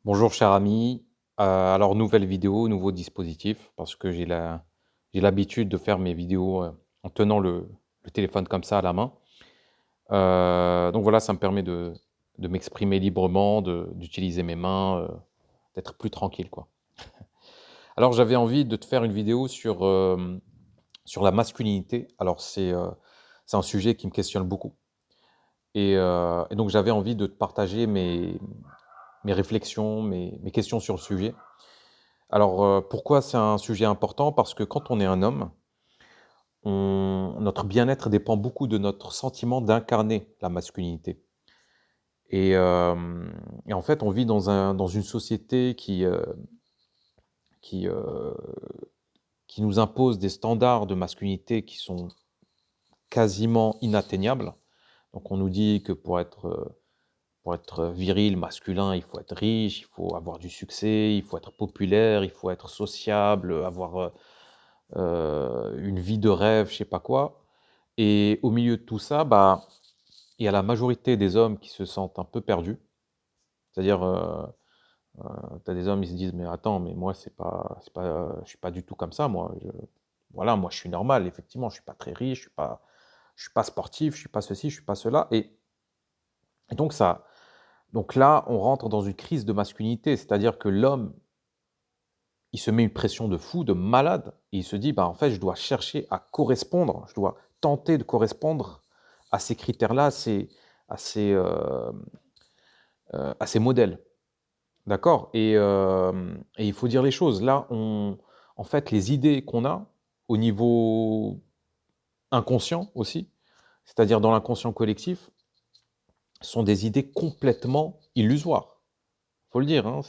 Bonjour cher ami, alors nouvelle vidéo, nouveau dispositif parce que j'ai l'habitude de faire mes vidéos, en tenant le téléphone comme ça à la main. Donc voilà, ça me permet de m'exprimer librement, d'utiliser mes mains, d'être plus tranquille, quoi. Alors j'avais envie de te faire une vidéo sur la masculinité. Alors c'est un sujet qui me questionne beaucoup et donc j'avais envie de te partager mes réflexions, mes questions sur le sujet. Alors, pourquoi c'est un sujet important? Parce que quand on est un homme, notre bien-être dépend beaucoup de notre sentiment d'incarner la masculinité et en fait, on vit dans une société qui, heu, qui nous impose des standards de masculinité qui sont quasiment inatteignables. Donc on nous dit que pour être viril, masculin, il faut être riche, il faut avoir du succès, il faut être populaire, il faut être sociable, avoir, une vie de rêve, je sais pas quoi et au milieu de tout ça, bah, il y a la majorité des hommes qui se sentent un peu perdus. C'est-à-dire, tu as des hommes, ils se disent: «Mais attends, mais moi c'est pas, je suis pas du tout comme ça moi, voilà, moi je suis normal, effectivement, je suis pas très riche, je suis pas sportif, je suis pas ceci, je suis pas cela» et donc là, on rentre dans une crise de masculinité. C'est-à-dire que l'homme, il se met une pression de fou, de malade et il se dit: «Bah, en fait, je dois chercher à correspondre, je dois tenter de correspondre à ces critères-là, à ces, à ces modèles». D'accord? Et il faut dire les choses. Là, en fait, les idées qu'on a au niveau inconscient aussi, c'est-à-dire dans l'inconscient collectif, sont des idées complètement illusoires. Faut le dire, hein,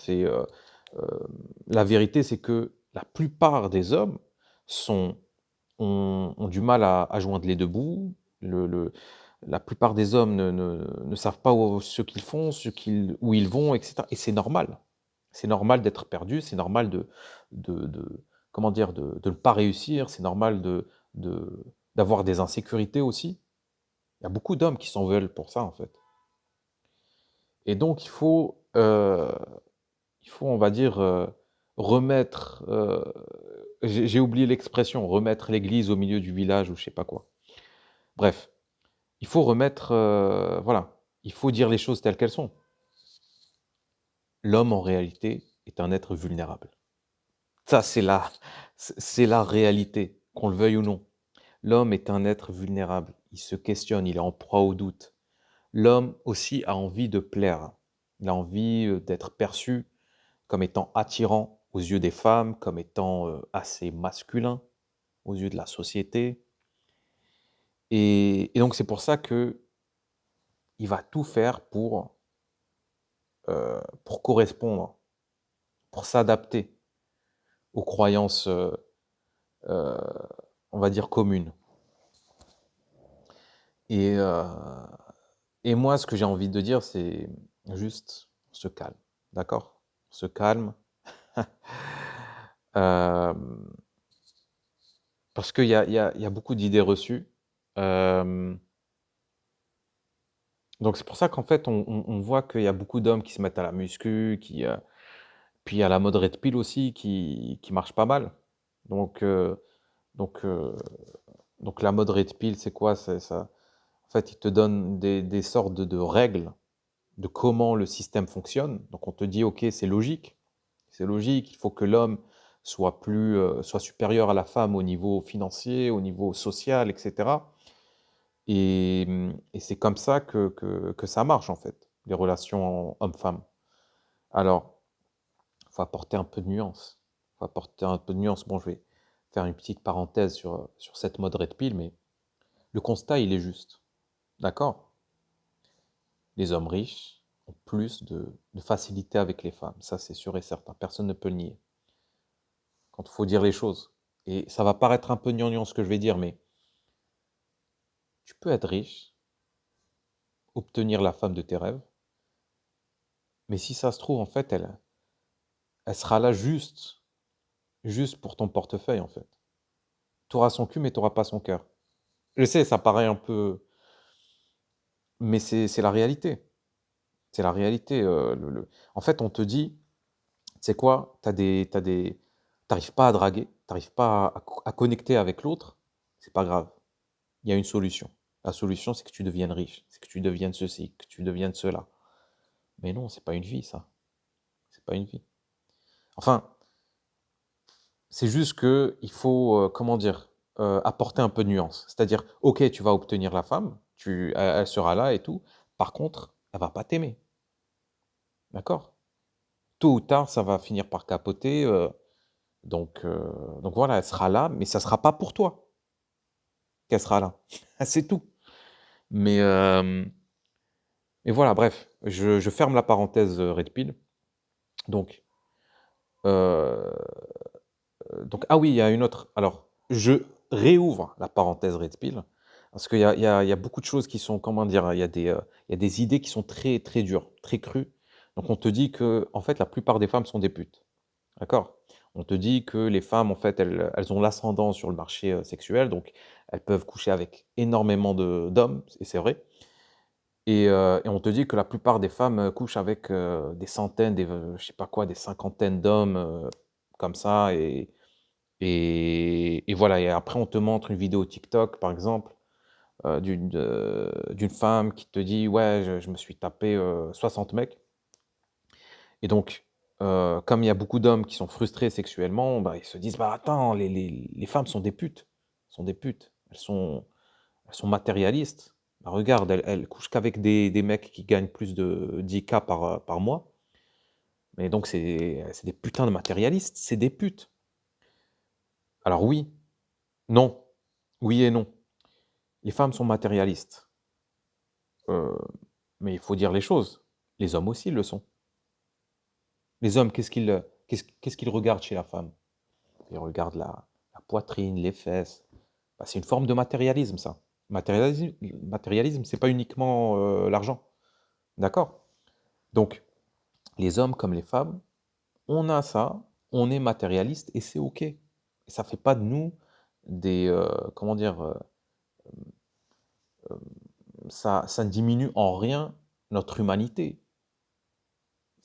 la vérité, c'est que la plupart des hommes sont ont du mal à joindre les 2 bouts. La plupart des hommes ne savent pas ce qu'ils font, où ils vont et cetera et c'est normal. C'est normal d'être perdu, c'est normal de comment dire? De ne pas réussir, c'est normal de d'avoir des insécurités aussi. Il y a beaucoup d'hommes qui s'en veulent pour ça, en fait et donc il faut, on va dire, remettre, j'ai oublié l'expression, remettre l'église au milieu du village ou je sais pas quoi. Bref, il faut remettre, voilà, il faut dire les choses telles qu'elles sont. L'homme, en réalité, est un être vulnérable. Ça, c'est la réalité, qu'on le veuille ou non. L'homme est un être vulnérable. Il se questionne, il est en proie au doute. L'homme aussi a envie de plaire. Il a envie, d'être perçu comme étant attirant aux yeux des femmes, comme étant, assez masculin aux yeux de la société et donc c'est pour ça que il va tout faire pour correspondre, pour s'adapter aux croyances, heu, on va dire communes et heu et moi ce que j'ai envie de dire c'est juste: on se calme, d'accord? On se calme, hem, parce qu'il y a beaucoup d'idées reçues, hem, donc c'est pour ça qu'en fait on voit qu'il y a beaucoup d'hommes qui se mettent à la muscu, puis il y a la mode red pill aussi qui marche pas mal. Donc heu donc heu donc la mode red pill, c'est quoi? C'est ça en fait, ils te donnent des sortes de règles de comment le système fonctionne. Donc on te dit: «OK, c'est logique, il faut que l'homme soit supérieur à la femme au niveau financier, au niveau social et cetera» et c'est comme ça que ça marche, en fait, les relations hommes-femmes. Alors faut apporter un peu de nuance. Faut apporter un peu de nuance. Bon, je vais faire une petite parenthèse sur cette mode red pill, mais le constat, il est juste. D'accord? Les hommes riches ont plus de facilité avec les femmes. Ça, c'est sûr et certain. Personne ne peut le nier. Quand il faut dire les choses. Et ça va paraître un peu gnangnan ce que je vais dire, mais tu peux être riche, obtenir la femme de tes rêves, mais si ça se trouve, en fait, elle sera là juste pour ton portefeuille, en fait. Tu auras son cul, mais tu auras pas son cœur. Je sais, ça paraît un peu mais c'est la réalité. C'est la réalité, en fait, on te dit: C'est quoi? T'arrives pas à draguer, t'arrives pas à connecter avec l'autre, c'est pas grave. Il y a une solution. La solution, c'est que tu deviennes riche, c'est que tu deviennes ceci, que tu deviennes cela. Mais non, c'est pas une vie ça, c'est pas une vie. Enfin, c'est juste qu'il faut, comment dire? Apporter un peu de nuance. C'est-à-dire, OK, tu vas obtenir la femme, elle sera là et tout. Par contre, elle va pas t'aimer, d'accord? Tôt ou tard, ça va finir par capoter, donc heu, donc voilà, elle sera là, mais ça sera pas pour toi qu'elle sera là. C'est tout. Mais, mais voilà, bref, je ferme la parenthèse, Red Pill. Donc, heu donc ah oui, il y a une autre alors, je réouvre la parenthèse Red Pill, parce qu'il y a beaucoup de choses qui sont, comment dire? Il y a des idées qui sont très, très dures, très crues. Donc on te dit que en fait, la plupart des femmes sont des putes, d'accord? On te dit que les femmes, en fait, elles ont l'ascendant sur le marché, sexuel, donc elles peuvent coucher avec énormément de d'hommes, et c'est vrai. Et on te dit que la plupart des femmes, couchent avec, des centaines, je sais pas quoi, des cinquantaines d'hommes, comme ça. Et voilà, et après on te montre une vidéo TikTok, par exemple, d'une femme qui te dit: «Ouais, je me suis tapé, 60 mecs». Et donc, comme il y a beaucoup d'hommes qui sont frustrés sexuellement, bah, ils se disent: «Bah, attends, les femmes sont des putes, sont des putes. Elles sont matérialistes. Bah, regarde, elles couchent qu'avec des mecs qui gagnent plus de 10K par mois. Mais donc c'est des putains de matérialistes, c'est des putes». Alors oui, non, oui et non. Les femmes sont matérialistes, heu, mais il faut dire les choses. Les hommes aussi le sont. Les hommes, qu'est-ce qu'ils regardent chez la femme? Ils regardent la poitrine, les fesses. Bah, c'est une forme de matérialisme ça. Matérialisme matérialisme, c'est pas uniquement, l'argent, d'accord? Donc les hommes comme les femmes, on a ça, on est matérialiste et c'est OK. Ça fait pas de nous des, comment dire? Ça ne diminue en rien notre humanité.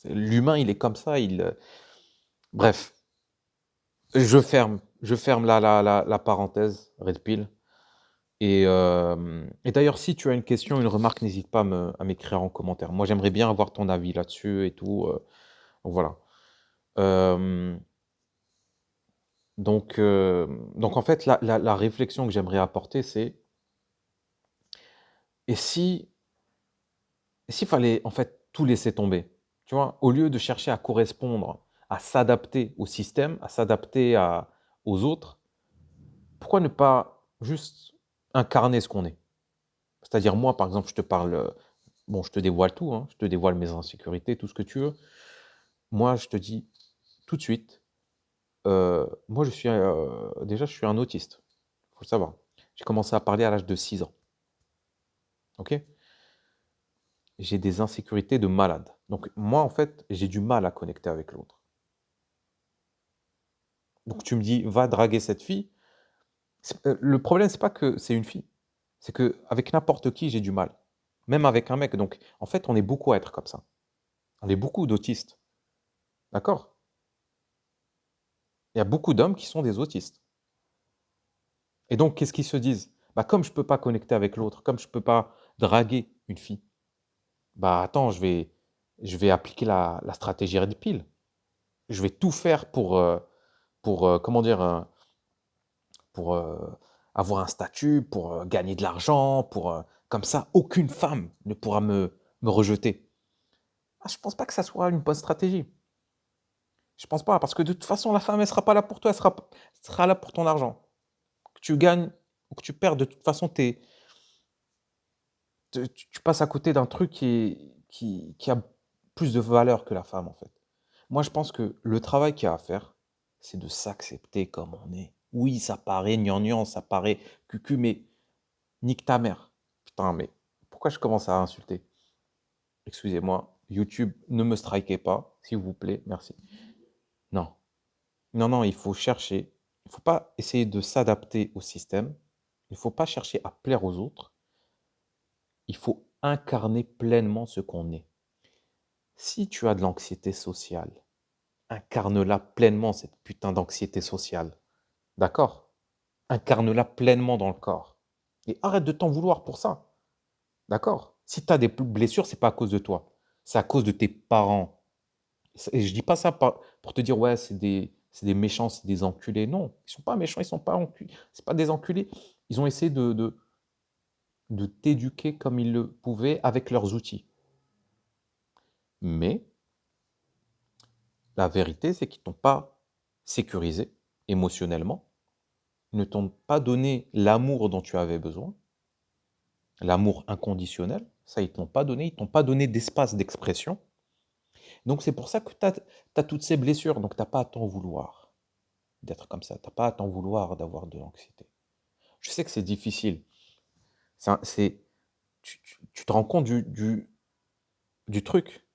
L'humain, il est comme ça, bref, je ferme la parenthèse Red Pill. Et d'ailleurs, si tu as une question, une remarque, n'hésite pas à m'écrire en commentaire. Moi, j'aimerais bien avoir ton avis là-dessus et tout, donc voilà. Hem, donc en fait, la réflexion que j'aimerais apporter, c'est: et s'il fallait, en fait, tout laisser tomber? Tu vois? Au lieu de chercher à correspondre, à s'adapter au système, à s'adapter aux autres, pourquoi ne pas juste incarner ce qu'on est? C'est-à-dire moi, par exemple, je te parle, bon, je te dévoile tout, hein, je te dévoile mes insécurités, tout ce que tu veux. Moi, je te dis tout de suite, moi, déjà, je suis un autiste, faut le savoir. J'ai commencé à parler à l'âge de 6 ans, OK? J'ai des insécurités de malade. Donc moi, en fait, j'ai du mal à connecter avec l'autre. Donc tu me dis: «Va draguer cette fille». Le problème, c'est pas que c'est une fille, c'est qu'avec n'importe qui, j'ai du mal, même avec un mec. Donc en fait, on est beaucoup à être comme ça. On est beaucoup d'autistes, d'accord? Il y a beaucoup d'hommes qui sont des autistes. Et donc qu'est-ce qu'ils se disent? Bah, comme je peux pas connecter avec l'autre, comme je peux pas draguer une fille, bah, attends, je vais appliquer la stratégie Red Pill. Je vais tout faire pour, comment dire? Pour, avoir un statut, pour, gagner de l'argent, comme ça, aucune femme ne pourra me rejeter. Ah, je pense pas que ça soit une bonne stratégie. Je pense pas, parce que de toute façon, la femme, elle sera pas là pour toi, elle sera là pour ton argent. Que tu gagnes ou que tu perds, de toute façon, tu passes à côté d'un truc qui a plus de valeur que la femme, en fait. Moi, je pense que le travail qu'il y a à faire, c'est de s'accepter comme on est. Oui, ça paraît gnangnan, ça paraît cucu, mais nique ta mère. Putain, mais pourquoi je commence à insulter? Excusez-moi, YouTube, ne me strikez pas, s'il vous plaît, merci. Non, non, non, il faut chercher, il faut pas essayer de s'adapter au système, il faut pas chercher à plaire aux autres, il faut incarner pleinement ce qu'on est. Si tu as de l'anxiété sociale, incarne-la pleinement, cette putain d'anxiété sociale. D'accord? Incarne-la pleinement dans le corps. Et arrête de t'en vouloir pour ça. D'accord? Si tu as des blessures, c'est pas à cause de toi. C'est à cause de tes parents. Et je dis pas ça pour te dire, ouais, c'est des méchants, c'est des enculés. Non, ils sont pas méchants, ils sont pas enculés. C'est pas des enculés. Ils ont essayé de t'éduquer comme ils le pouvaient avec leurs outils. Mais la vérité, c'est qu'ils t'ont pas sécurisé émotionnellement. Ils ne t'ont pas donné l'amour dont tu avais besoin, l'amour inconditionnel. Ça, ils ne te l'ont pas donné. Ils ne t'ont pas donné d'espace d'expression. Donc, c'est pour ça que tu as toutes ces blessures. Donc, tu n'as pas à t'en vouloir d'être comme ça. Tu n'as pas à t'en vouloir d'avoir de l'anxiété. Je sais que c'est difficile. Tu te rends compte du truc.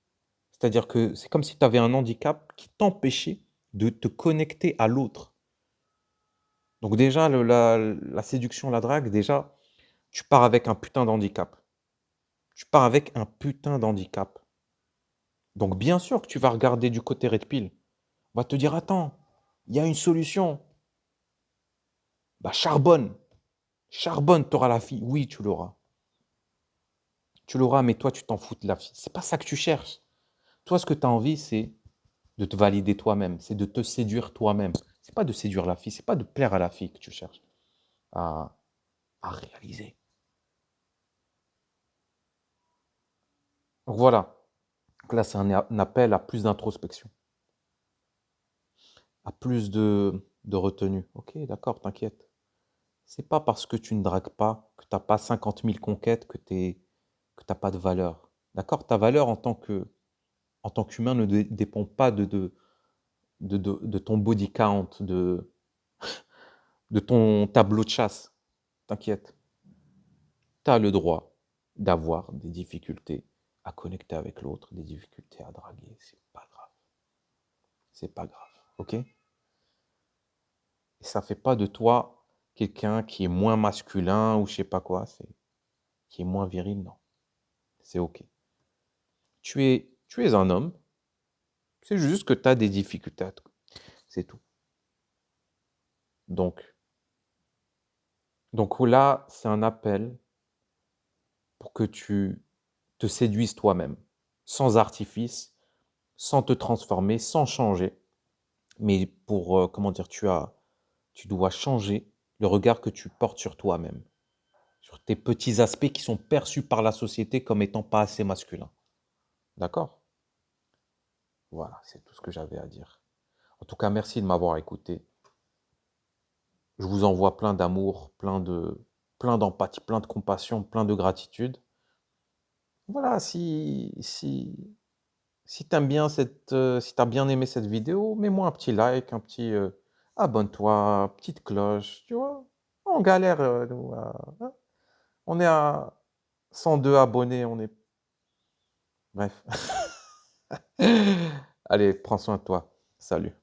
C'est-à-dire que c'est comme si tu avais un handicap qui t'empêchait de te connecter à l'autre. Donc déjà, la séduction, la drague, déjà, tu pars avec un putain d'handicap. Tu pars avec un putain d'handicap. Donc bien sûr que tu vas regarder du côté red pill. On va te dire, attends, il y a une solution. Bah charbonne. Charbonne, tu auras la fille. Oui, tu l'auras. Tu l'auras, mais toi, tu t'en fous de la fille. C'est pas ça que tu cherches. Toi, ce que tu as envie, c'est de te valider toi-même. C'est de te séduire toi-même. C'est pas de séduire la fille. C'est pas de plaire à la fille que tu cherches à, à réaliser. Donc voilà. Donc là, c'est un appel à plus d'introspection, à plus de retenue. Ok, d'accord, t'inquiète. C'est pas parce que tu ne dragues pas, que tu n'as pas 50 000 conquêtes, que tu n'as pas de valeur. D'accord? Ta valeur en tant qu'humain ne dépend pas de ton body count, de ton tableau de chasse. T'inquiète. Tu as le droit d'avoir des difficultés à connecter avec l'autre, des difficultés à draguer. C'est pas grave. C'est pas grave. Ok? Et ça fait pas de toi quelqu'un qui est moins masculin ou je sais pas quoi, qui est moins viril, non. C'est ok. Tu es un homme, c'est juste que tu as des difficultés c'est tout. Donc là, c'est un appel pour que tu te séduises toi-même, sans artifice, sans te transformer, sans changer, mais pour, comment dire? Tu dois changer le regard que tu portes sur toi-même, sur tes petits aspects qui sont perçus par la société comme étant pas assez masculins. D'accord? Voilà, c'est tout ce que j'avais à dire. En tout cas, merci de m'avoir écouté. Je vous envoie plein d'amour, plein d'empathie, plein de compassion, plein de gratitude. Voilà, si tu aimes bien si tu as bien aimé cette vidéo, mets-moi un petit like, un petit abonne-toi, petite cloche, tu vois. On galère, nous, hein. On est à 102 abonnés, on est. Bref. Allez, prends soin de toi. Salut.